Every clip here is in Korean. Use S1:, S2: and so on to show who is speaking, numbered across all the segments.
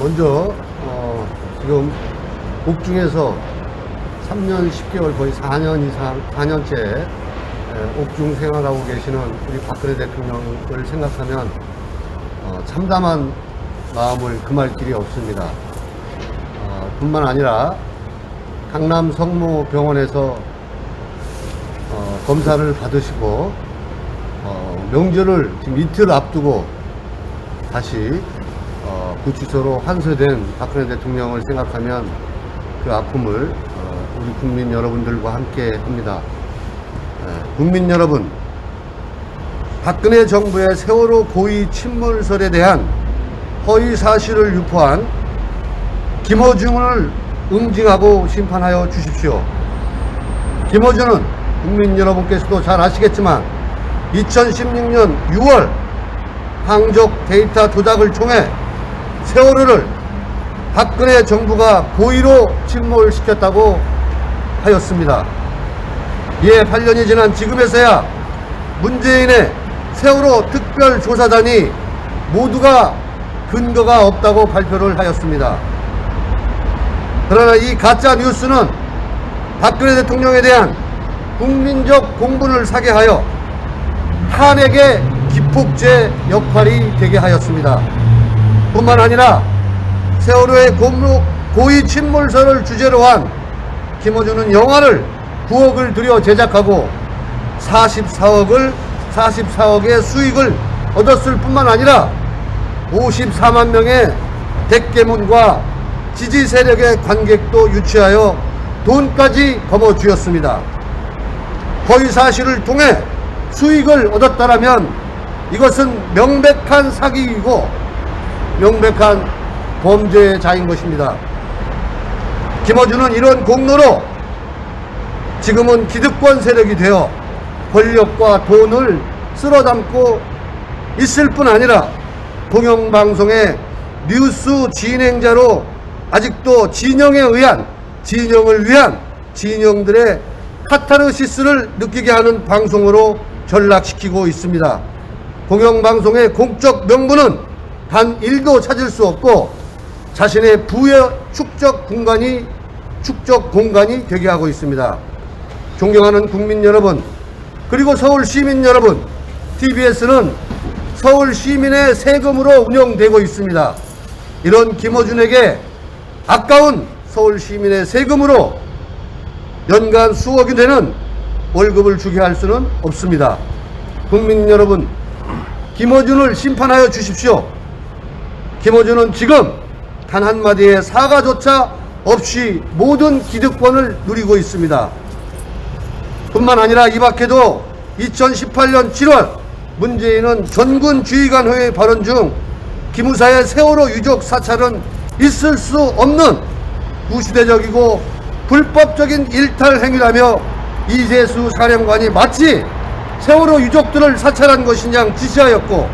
S1: 먼저 지금 옥중에서 3년 10개월 거의 4년째 옥중 생활하고 계시는 우리 박근혜 대통령을 생각하면 참담한 마음을 금할 길이 없습니다. 뿐만 아니라 강남 성모병원에서 검사를 받으시고 명절을 지금 이틀 앞두고 다시 구치소로 환소된 박근혜 대통령을 생각하면 그 아픔을 우리 국민 여러분들과 함께 합니다. 국민 여러분, 박근혜 정부의 세월호 고의 침몰설에 대한 허위 사실을 유포한 김어준을 응징하고 심판하여 주십시오. 김어준은 국민 여러분께서도 잘 아시겠지만 2016년 6월 항적 데이터 조작을 통해 세월호를 박근혜 정부가 고의로 침몰시켰다고 하였습니다. 이에 8년이 지난 지금에서야 문재인의 세월호 특별조사단이 모두가 근거가 없다고 발표를 하였습니다. 그러나 이 가짜 뉴스는 박근혜 대통령에 대한 국민적 공분을 사게 하여 탄핵의 기폭제 역할이 되게 하였습니다. 뿐만 아니라 세월호의 고의 침몰설을 주제로 한 김어준은 영화를 9억을 들여 제작하고 44억의 수익을 얻었을 뿐만 아니라 54만 명의 대깨문과 지지 세력의 관객도 유치하여 돈까지 거머쥐었습니다. 허위 사실을 통해 수익을 얻었다라면 이것은 명백한 사기이고 명백한 범죄자인 것입니다. 김어준은 이런 공로로 지금은 기득권 세력이 되어 권력과 돈을 쓸어담고 있을 뿐 아니라 공영방송의 뉴스 진행자로 아직도 진영을 위한 진영들의 카타르시스를 느끼게 하는 방송으로 전락시키고 있습니다. 공영방송의 공적 명분은 단 1도 찾을 수 없고 자신의 부의 축적 공간이 되게 하고 있습니다. 존경하는 국민 여러분, 그리고 서울 시민 여러분, TBS는 서울 시민의 세금으로 운영되고 있습니다. 이런 김어준에게 아까운 서울 시민의 세금으로 연간 수억이 되는 월급을 주게 할 수는 없습니다. 국민 여러분, 김어준을 심판하여 주십시오. 김어준은 지금 단 한마디의 사과조차 없이 모든 기득권을 누리고 있습니다. 뿐만 아니라 이 밖에도 2018년 7월 문재인은 전군주의관회의 발언 중 기무사의 세월호 유족 사찰은 있을 수 없는 구시대적이고 불법적인 일탈 행위라며 이재수 사령관이 마치 세월호 유족들을 사찰한 것이냐 지시하였고,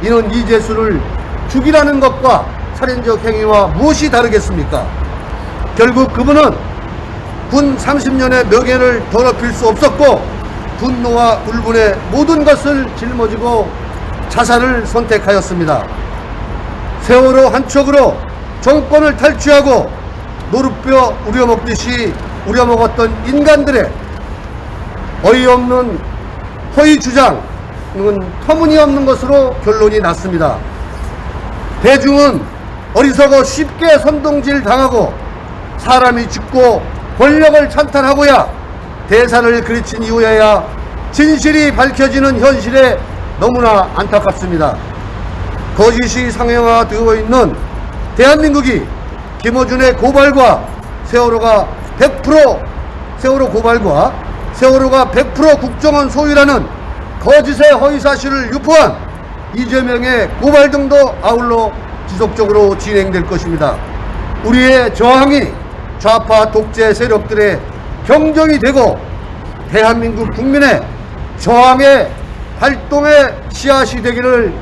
S1: 이는 이재수를 죽이라는 것과 살인적 행위와 무엇이 다르겠습니까? 결국 그분은 군 30년의 명예를 더럽힐 수 없었고 분노와 울분의 모든 것을 짊어지고 자살을 선택하였습니다. 세월호 한 척으로 정권을 탈취하고 노루뼈 우려먹듯이 우려먹었던 인간들의 어이없는 허위 주장은 터무니없는 것으로 결론이 났습니다. 대중은 어리석어 쉽게 선동질 당하고 사람이 죽고 권력을 찬탈하고야 대사를 그르친 이후에야 진실이 밝혀지는 현실에 너무나 안타깝습니다. 거짓이 상용화되어 있는 대한민국이 김어준의 고발과 세월호가 100% 국정원 소유라는 거짓의 허위사실을 유포한 이재명의 고발 등도 아울러 지속적으로 진행될 것입니다. 우리의 저항이 좌파 독재 세력들의 경종이 되고 대한민국 국민의 저항의 활동의 씨앗이 되기를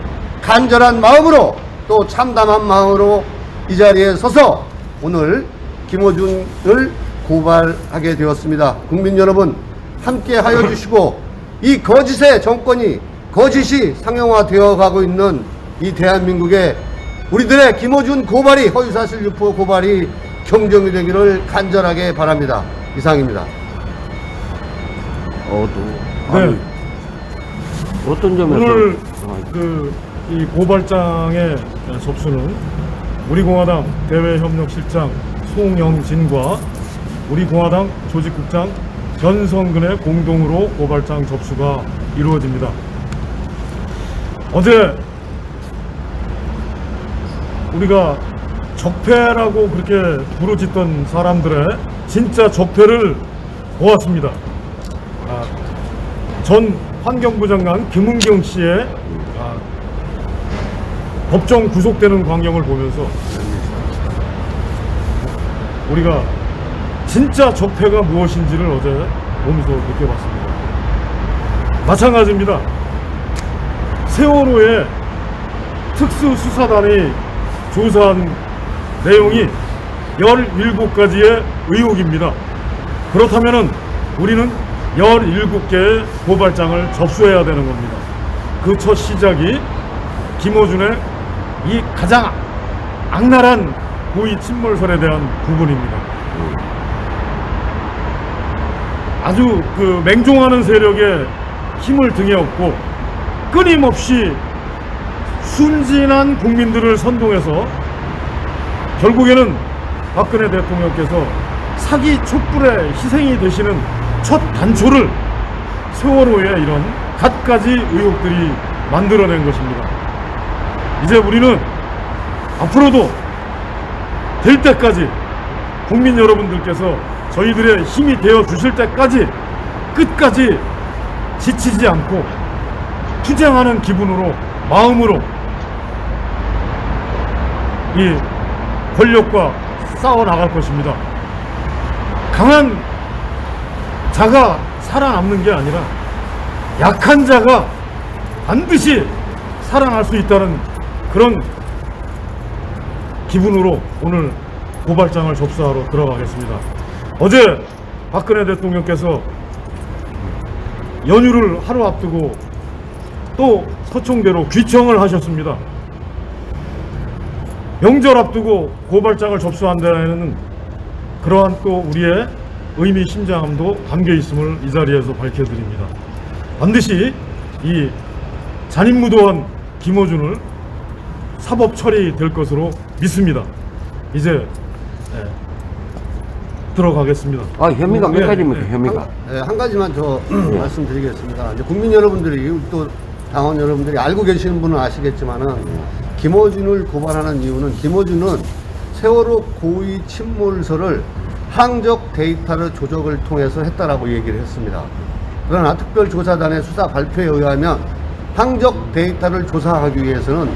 S1: 간절한 마음으로 또 참담한 마음으로 이 자리에 서서 오늘 김어준을 고발하게 되었습니다. 국민 여러분, 함께 하여 주시고 이 거짓의 정권이 거짓이 상용화되어 가고 있는 이 대한민국에 우리들의 김어준 고발이, 허위사실 유포 고발이 경정이 되기를 간절하게 바랍니다. 이상입니다.
S2: 네.
S3: 어떤 점에서
S2: 오늘 이 고발장의 접수는 우리공화당 대외협력실장 송영진과 우리공화당 조직국장 변성근의 공동으로 고발장 접수가 이루어집니다. 어제 우리가 적폐라고 그렇게 부르짖던 사람들의 진짜 적폐를 보았습니다. 전 환경부 장관 김은경 씨의 법정 구속되는 광경을 보면서 우리가 진짜 적폐가 무엇인지를 어제 몸소 느껴봤습니다. 마찬가지입니다. 세월호에 특수수사단이 조사한 내용이 17가지의 의혹입니다. 그렇다면 우리는 17개의 고발장을 접수해야 되는 겁니다. 그 첫 시작이 김어준의 이 가장 악랄한 고의 침몰설에 대한 부분입니다. 아주 그 맹종하는 세력의 힘을 등에 업고 끊임없이 순진한 국민들을 선동해서 결국에는 박근혜 대통령께서 사기 촛불의 희생이 되시는 첫 단초를 세월호의 이런 갖가지 의혹들이 만들어낸 것입니다. 이제 우리는 앞으로도 될 때까지 국민 여러분들께서 저희들의 힘이 되어 주실 때까지 끝까지 지치지 않고 투쟁하는 기분으로, 마음으로 이 권력과 싸워 나갈 것입니다. 강한 자가 살아남는 게 아니라 약한 자가 반드시 살아날 수 있다는 그런 기분으로 오늘 고발장을 접수하러 들어가겠습니다. 어제 박근혜 대통령께서 연휴를 하루 앞두고 또 서총대로 귀청을 하셨습니다. 명절 앞두고 고발장을 접수한 데에는 그러한 또 우리의 의미심장함도 담겨 있음을 이 자리에서 밝혀드립니다. 반드시 이 잔인무도한 김어준을 사법 처리될 것으로 믿습니다. 이제 들어가겠습니다.
S3: 혐의가 몇 가지입니까? 혐의가
S1: 한 가지만 더 말씀드리겠습니다. 이제 국민 여러분들이, 또 당원 여러분들이 알고 계시는 분은 아시겠지만은 김어준을 고발하는 이유는, 김어준은 세월호 고의 침몰설을 항적 데이터를 조작을 통해서 했다라고 얘기를 했습니다. 그러나 특별조사단의 수사 발표에 의하면 항적 데이터를 조사하기 위해서는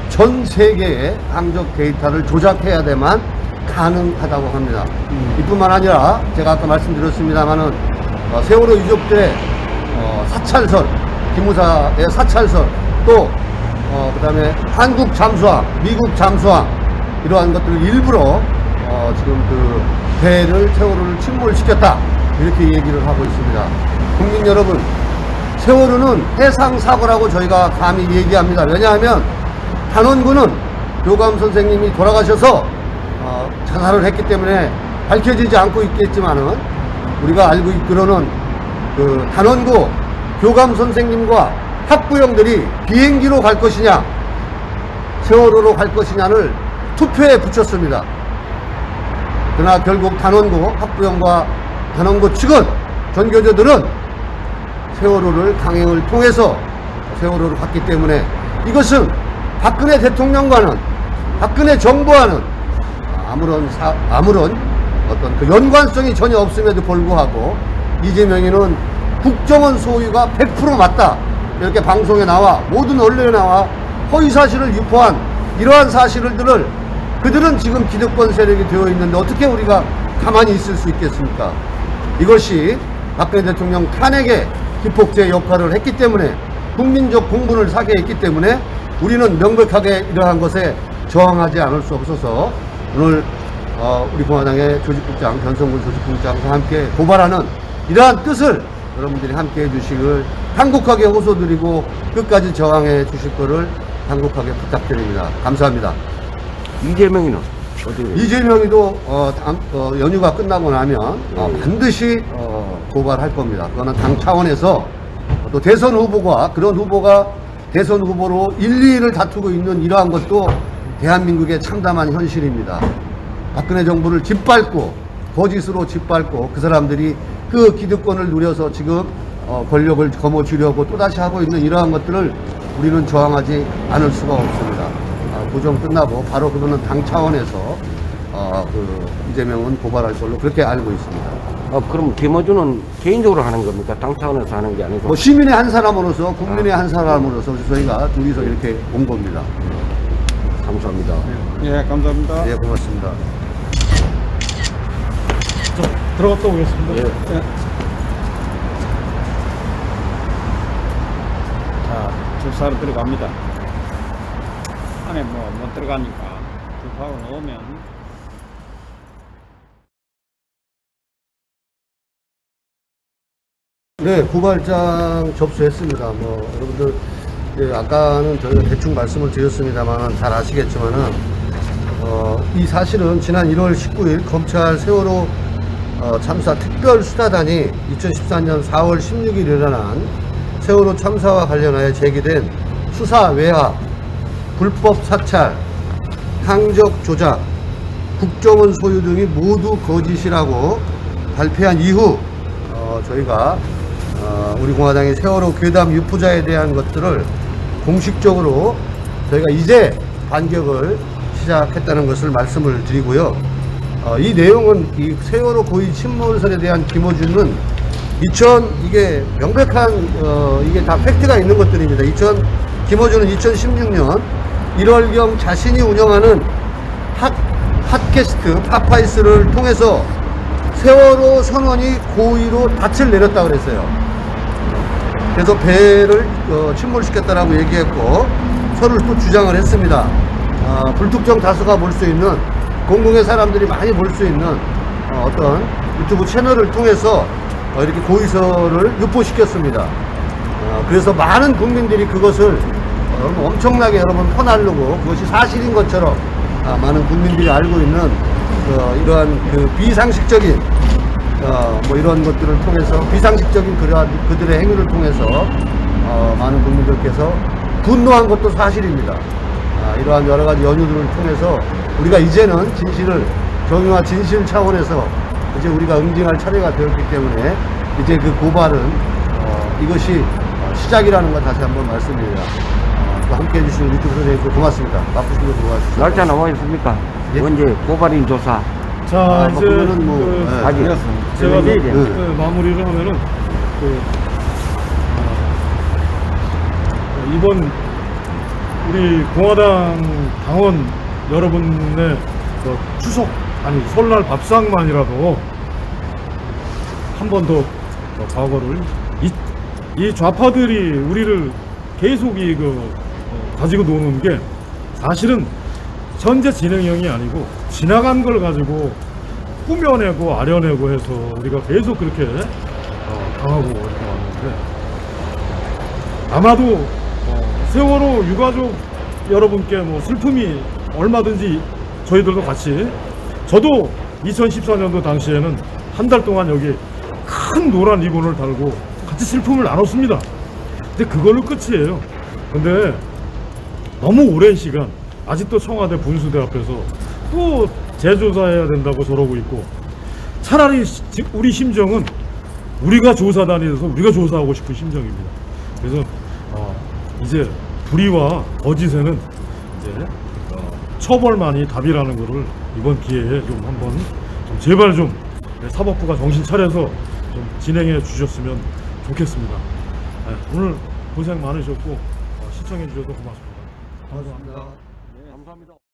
S1: 전 세계의 항적 데이터를 조작해야 돼만 가능하다고 합니다. 이뿐만 아니라 제가 아까 말씀드렸습니다마는 세월호 유족들의 사찰설, 기무사의 사찰설, 또 그다음에 한국 잠수함, 미국 잠수함, 이러한 것들을 일부러 지금 그 배를, 세월호를 침몰시켰다, 이렇게 얘기를 하고 있습니다. 국민 여러분, 세월호는 해상사고라고 저희가 감히 얘기합니다. 왜냐하면 단원군은 교감 선생님이 돌아가셔서 자살을 했기 때문에 밝혀지지 않고 있겠지만은, 우리가 알고 있기로는 그 단원고 교감 선생님과 학부형들이 비행기로 갈 것이냐, 세월호로 갈 것이냐를 투표에 붙였습니다. 그러나 결국 단원고 학부형과 단원고 측은, 전교조들은 세월호를 강행을 통해서 세월호를 갔기 때문에, 이것은 박근혜 대통령과는, 박근혜 정부와는 아무런 어떤 그 연관성이 전혀 없음에도 불구하고 이재명이는 국정원 소유가 100% 맞다, 이렇게 방송에 나와 모든 언론에 나와 허위사실을 유포한 이러한 사실들을, 그들은 지금 기득권 세력이 되어 있는데 어떻게 우리가 가만히 있을 수 있겠습니까? 이것이 박근혜 대통령 탄핵의 기폭제 역할을 했기 때문에, 국민적 공분을 사게 했기 때문에 우리는 명백하게 이러한 것에 저항하지 않을 수 없어서 오늘 우리 공화당의 조직국장, 변성근 조직국장과 함께 고발하는 이러한 뜻을 여러분들이 함께 해주시길 간곡하게 호소드리고 끝까지 저항해 주실 것을 간곡하게 부탁드립니다. 감사합니다.
S3: 이재명이는 어떻게 돼요?
S1: 이재명이도 연휴가 끝나고 나면 반드시 고발할 겁니다. 그거는 당 차원에서 또 대선 후보가 그런 후보가 대선 후보로 1, 2위를 다투고 있는 이러한 것도 대한민국의 참담한 현실입니다. 박근혜 정부를 짓밟고 거짓으로 짓밟고 그 사람들이 그 기득권을 누려서 지금 권력을 거머쥐려고 또다시 하고 있는 이러한 것들을 우리는 저항하지 않을 수가 없습니다. 고정 끝나고 바로 그거는 당 차원에서 이재명은 고발할 걸로 그렇게 알고 있습니다.
S3: 그럼 김어준은 개인적으로 하는 겁니까? 당 차원에서 하는 게 아니고?
S1: 뭐 시민의 한 사람으로서 국민의 한 사람으로서 저희가 둘이서 이렇게 온 겁니다.
S3: 감사합니다.
S4: 예, 감사합니다.
S1: 예, 고맙습니다.
S2: 자, 들어갔다 오겠습니다.
S3: 예.
S4: 자, 주사로 들어갑니다. 안에 못 들어가니까 주사로 넣으면
S1: 네, 고발장 접수했습니다. 여러분들, 아까는 저희가 대충 말씀을 드렸습니다만 잘 아시겠지만은, 이 사실은 지난 1월 19일 검찰 세월호 참사 특별수사단이 2014년 4월 16일 일어난 세월호 참사와 관련하여 제기된 수사 외압, 불법 사찰, 항적 조작, 국정원 소유 등이 모두 거짓이라고 발표한 이후 저희가 우리 공화당이 세월호 괴담 유포자에 대한 것들을 공식적으로 저희가 이제 반격을 시작했다는 것을 말씀을 드리고요. 이 내용은 이 세월호 고의 침몰설에 대한 김어준은 이게 명백한 이게 다 팩트가 있는 것들입니다. 김어준은 2016년 1월경 자신이 운영하는 핫캐스트 파파이스를 통해서 세월호 선원이 고의로 닻을 내렸다고 그랬어요. 그래서 배를 침몰시켰다라고 얘기했고 서를 또 주장을 했습니다. 불특정 다수가 볼 수 있는 공공의 사람들이 많이 볼 수 있는 어떤 유튜브 채널을 통해서 이렇게 고의서를 유포시켰습니다. 그래서 많은 국민들이 그것을 엄청나게 여러분 퍼날르고 그것이 사실인 것처럼 많은 국민들이 알고 있는 이러한 그 비상식적인 이런 것들을 통해서 비상식적인 그들의 행위를 통해서 많은 국민들께서 분노한 것도 사실입니다. 이러한 여러 가지 연유들을 통해서 우리가 이제는 진실을 정의와 진실 차원에서 이제 우리가 응징할 차례가 되었기 때문에 이제 그 고발은 이것이 시작이라는 걸 다시 한번 말씀드립니다. 또 함께 해주시는 유튜브 선생님들 고맙습니다. 바쁘신 거 도와주시고.
S3: 날짜 나와 있습니까?
S1: 예?
S3: 언제 고발인 조사?
S2: 자, 이제
S1: 그러면은
S3: 아직
S2: 제가
S3: 네.
S2: 마무리를 하면은 이번 우리 공화당 당원 여러분의 추석 설날 밥상만이라도 한 번 더 과거를 이 좌파들이 우리를 계속 가지고 노는 게 사실은 현재 진행형이 아니고 지나간 걸 가지고 꾸며내고 아려내고 해서 우리가 계속 그렇게 당하고 이렇게 왔는데 아마도 세월호 유가족 여러분께 슬픔이 얼마든지 저희들도 같이 저도 2014년도 당시에는 한 달 동안 여기 큰 노란 리본을 달고 같이 슬픔을 나눴습니다. 근데 그걸로 끝이에요. 근데 너무 오랜 시간 아직도 청와대 분수대 앞에서 또 재조사해야 된다고 저러고 있고 차라리 우리 심정은 우리가 조사단이 돼서 우리가 조사하고 싶은 심정입니다. 그래서 이제 불의와 거짓에는 이제 처벌만이 답이라는 거를 이번 기회에 좀 한번 제발 좀 사법부가 정신 차려서 좀 진행해 주셨으면 좋겠습니다. 오늘 고생 많으셨고 시청해 주셔서 고맙습니다.
S1: 고맙습니다.
S3: 감사합니다.